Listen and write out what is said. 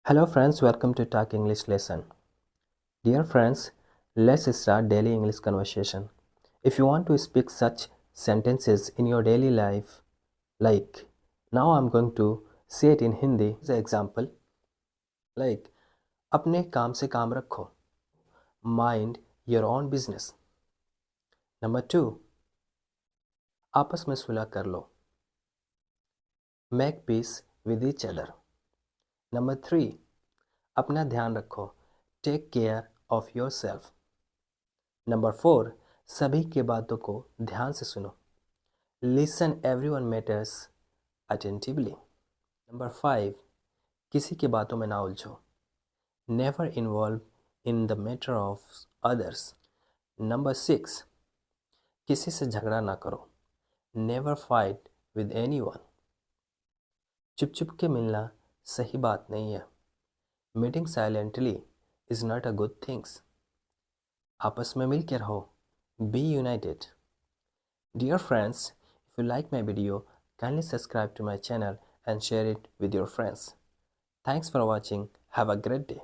Hello friends, welcome to Talk English lesson. Dear friends, let's start daily English conversation. If you want to speak such sentences in your daily life, like now I'm going to say it in Hindi. The example, like अपने काम से काम रखो. Mind your own business. Number 2, आपस में सुलह कर लो. Make peace with each other. Number 3, अपना ध्यान रखो. Take care of yourself. Number 4, सभी की बातों को ध्यान से सुनो. Listen everyone matters attentively. Number 5, किसी की बातों में ना उलझो. Never involve in the matter of others. Number 6, किसी से झगड़ा ना करो. Never fight with anyone. चुप चुप के मिलना सही बात नहीं है. Meeting silently is not a good thing. आपस में मिल के रहो. Be united. Dear friends, if you like my video, kindly subscribe to my channel and share it with your friends. Thanks for watching. Have a great day.